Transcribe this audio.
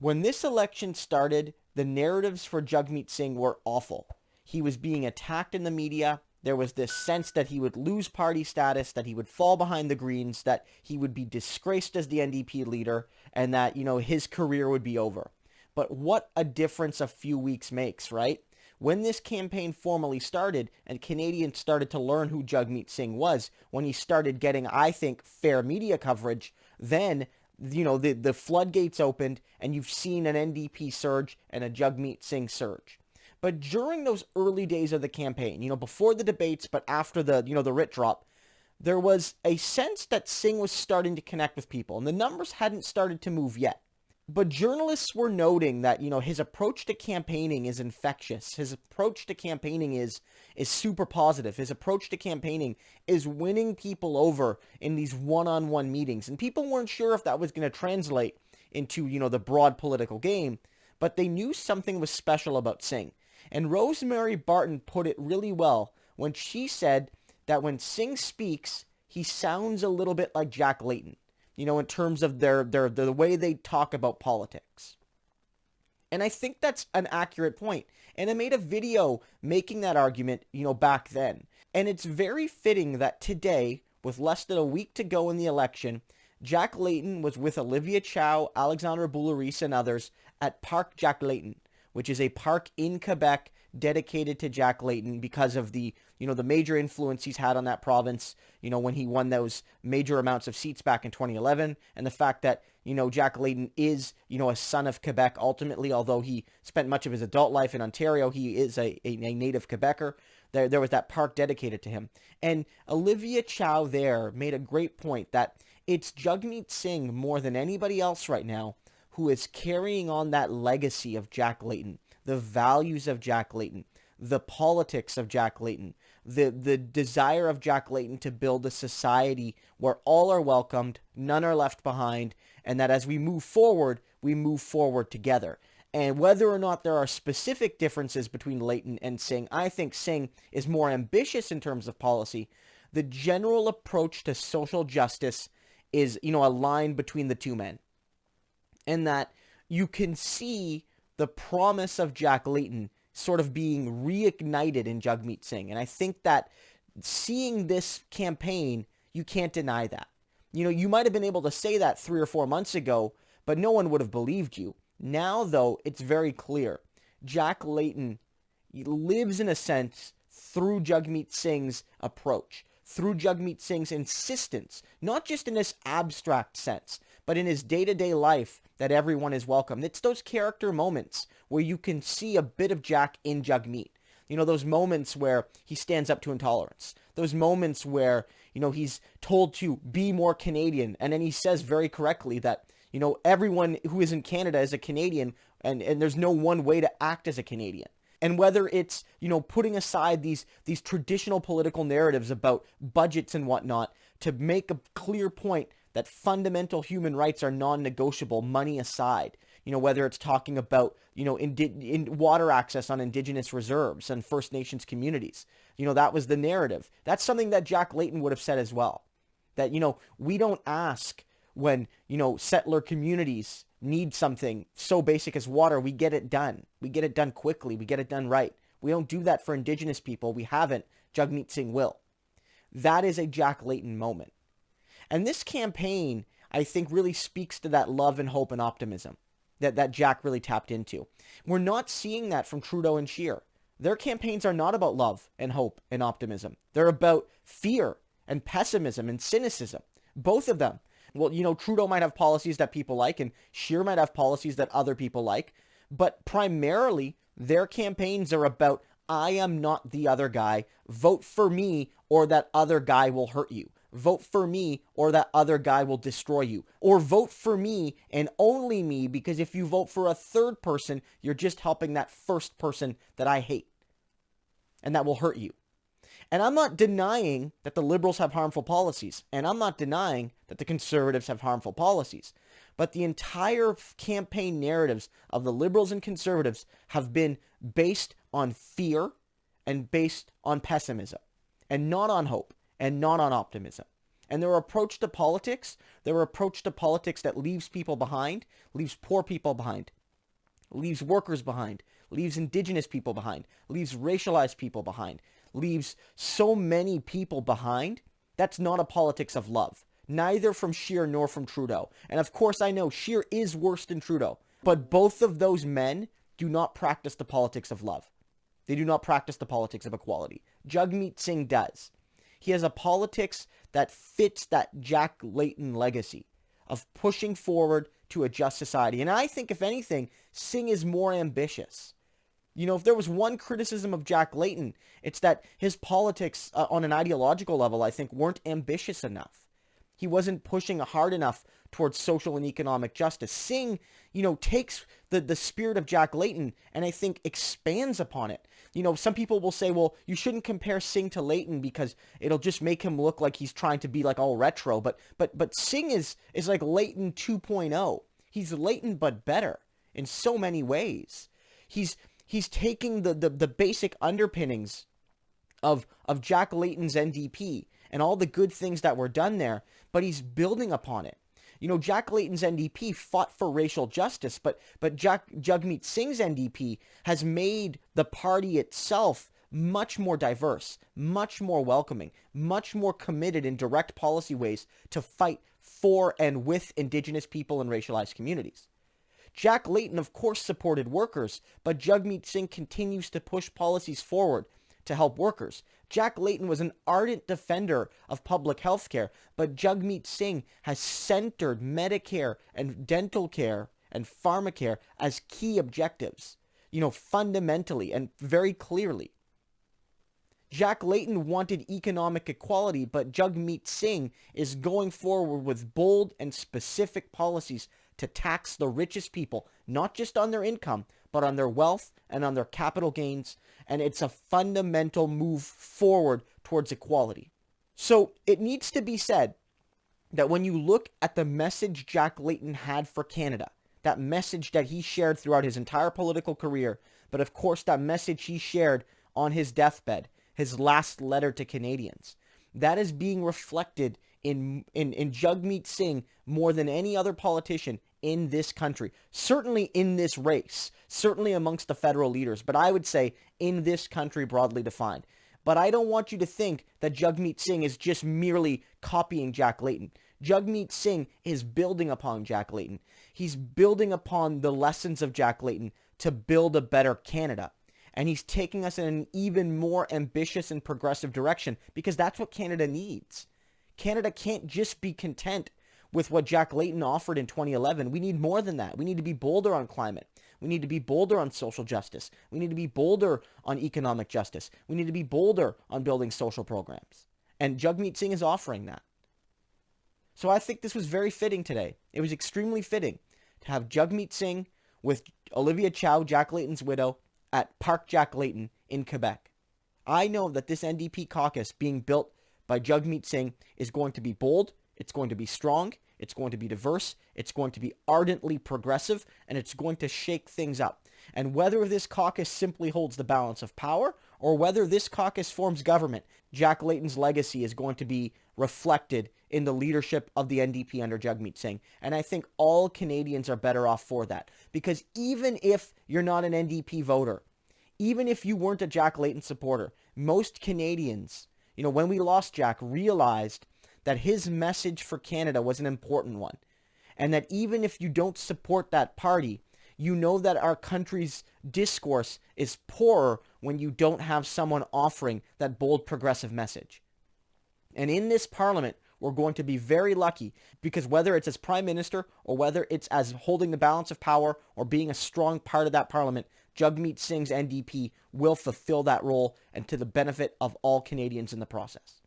When this election started, the narratives for Jagmeet Singh were awful. He was being attacked in the media. There was this sense that he would lose party status, that he would fall behind the Greens, that he would be disgraced as the NDP leader, and that, his career would be over. But what a difference a few weeks makes, right? When this campaign formally started and Canadians started to learn who Jagmeet Singh was, when he started getting, I think, fair media coverage, then the floodgates opened and you've seen an NDP surge and a Jagmeet Singh surge. But during those early days of the campaign, before the debates, but after the writ drop, there was a sense that Singh was starting to connect with people, and the numbers hadn't started to move yet. But journalists were noting that, his approach to campaigning is infectious. His approach to campaigning is super positive. His approach to campaigning is winning people over in these one-on-one meetings. And people weren't sure if that was going to translate into, the broad political game, but they knew something was special about Singh. And Rosemary Barton put it really well when she said that when Singh speaks, he sounds a little bit like Jack Layton, in terms of the way they talk about politics. And I think that's an accurate point. And I made a video making that argument, back then. And it's very fitting that today, with less than a week to go in the election, Jack Layton was with Olivia Chow, Alexandre Boularice, and others at Parc Jack Layton, which is a park in Quebec dedicated to Jack Layton because of the major influence he's had on that province, when he won those major amounts of seats back in 2011, and the fact that, Jack Layton is, a son of Quebec ultimately, although he spent much of his adult life in Ontario, he is a native Quebecer. There was that park dedicated to him. And Olivia Chow there made a great point that it's Jagmeet Singh more than anybody else right now who is carrying on that legacy of Jack Layton, the values of Jack Layton, the politics of Jack Layton, the desire of Jack Layton to build a society where all are welcomed, none are left behind, and that as we move forward together. And whether or not there are specific differences between Layton and Singh, I think Singh is more ambitious in terms of policy. The general approach to social justice is, a line between the two men. And that you can see the promise of Jack Layton sort of being reignited in Jagmeet Singh. And I think that seeing this campaign, you can't deny that. You might have been able to say that 3 or 4 months ago, but no one would have believed you. Now, though, it's very clear. Jack Layton lives, in a sense, through Jagmeet Singh's approach, through Jagmeet Singh's insistence, not just in this abstract sense, but in his day-to-day life, that everyone is welcome. It's those character moments where you can see a bit of Jack in Jagmeet. Those moments where he stands up to intolerance. Those moments where, he's told to be more Canadian. And then he says very correctly that, everyone who is in Canada is a Canadian and there's no one way to act as a Canadian. And whether it's, putting aside these traditional political narratives about budgets and whatnot to make a clear point that fundamental human rights are non-negotiable, money aside. Whether it's talking about, in water access on Indigenous reserves and First Nations communities. That was the narrative. That's something that Jack Layton would have said as well. That, we don't ask when, settler communities need something so basic as water. We get it done. We get it done quickly. We get it done right. We don't do that for Indigenous people. We haven't. Jagmeet Singh will. That is a Jack Layton moment. And this campaign, I think, really speaks to that love and hope and optimism that Jack really tapped into. We're not seeing that from Trudeau and Scheer. Their campaigns are not about love and hope and optimism. They're about fear and pessimism and cynicism. Both of them. Well, Trudeau might have policies that people like, and Scheer might have policies that other people like. But primarily, their campaigns are about, I am not the other guy. Vote for me, or that other guy will hurt you. Vote for me, or that other guy will destroy you. Or vote for me and only me, because if you vote for a third person, you're just helping that first person that I hate. And that will hurt you. And I'm not denying that the Liberals have harmful policies. And I'm not denying that the Conservatives have harmful policies. But the entire campaign narratives of the Liberals and Conservatives have been based on fear and based on pessimism. And not on hope. And not on optimism. And their approach to politics, that leaves people behind, leaves poor people behind, leaves workers behind, leaves indigenous people behind, leaves racialized people behind, leaves so many people behind. That's not a politics of love, neither from Scheer nor from Trudeau. And of course I know Scheer is worse than Trudeau, but both of those men do not practice the politics of love. They do not practice the politics of equality. Jagmeet Singh does. He has a politics that fits that Jack Layton legacy of pushing forward to a just society. And I think, if anything, Singh is more ambitious. You know, if there was one criticism of Jack Layton, it's that his politics on an ideological level, I think, weren't ambitious enough. He wasn't pushing hard enough towards social and economic justice. Singh, takes the spirit of Jack Layton and I think expands upon it. Some people will say, well, you shouldn't compare Singh to Layton because it'll just make him look like he's trying to be like all retro. But Singh is like Layton 2.0. He's Layton but better in so many ways. He's taking the basic underpinnings of Jack Layton's NDP and all the good things that were done there, but he's building upon it. Jack Layton's NDP fought for racial justice, but Jagmeet Singh's NDP has made the party itself much more diverse, much more welcoming, much more committed in direct policy ways to fight for and with indigenous people and racialized communities. Jack Layton, of course, supported workers, but Jagmeet Singh continues to push policies forward to help workers. Jack Layton was an ardent defender of public health care, but Jagmeet Singh has centered Medicare and dental care and pharmacare as key objectives, fundamentally and very clearly. Jack Layton wanted economic equality, but Jagmeet Singh is going forward with bold and specific policies to tax the richest people, not just on their income, but on their wealth and on their capital gains, and it's a fundamental move forward towards equality. So it needs to be said that when you look at the message Jack Layton had for Canada, that message that he shared throughout his entire political career, but of course that message he shared on his deathbed, his last letter to Canadians, that is being reflected in Jagmeet Singh more than any other politician in this country. Certainly in this race, certainly amongst the federal leaders, but I would say in this country broadly defined. But I don't want you to think that Jagmeet Singh is just merely copying Jack Layton. Jagmeet Singh is building upon Jack Layton. He's building upon the lessons of Jack Layton to build a better Canada. And he's taking us in an even more ambitious and progressive direction because that's what Canada needs. Canada can't just be content with what Jack Layton offered in 2011. We need more than that. We need to be bolder on climate. We need to be bolder on social justice. We need to be bolder on economic justice. We need to be bolder on building social programs. And Jagmeet Singh is offering that. So I think this was very fitting today. It was extremely fitting to have Jagmeet Singh with Olivia Chow, Jack Layton's widow, at Park Jack Layton in Quebec. I know that this NDP caucus being built by Jagmeet Singh is going to be bold, it's going to be strong, it's going to be diverse, it's going to be ardently progressive, and it's going to shake things up. And whether this caucus simply holds the balance of power, or whether this caucus forms government, Jack Layton's legacy is going to be reflected in the leadership of the NDP under Jagmeet Singh. And I think all Canadians are better off for that. Because even if you're not an NDP voter, even if you weren't a Jack Layton supporter, most Canadians, when we lost Jack, realized that his message for Canada was an important one. And that even if you don't support that party, you know that our country's discourse is poorer when you don't have someone offering that bold progressive message. And in this parliament, we're going to be very lucky because whether it's as prime minister or whether it's as holding the balance of power or being a strong part of that parliament, Jagmeet Singh's NDP will fulfill that role and to the benefit of all Canadians in the process.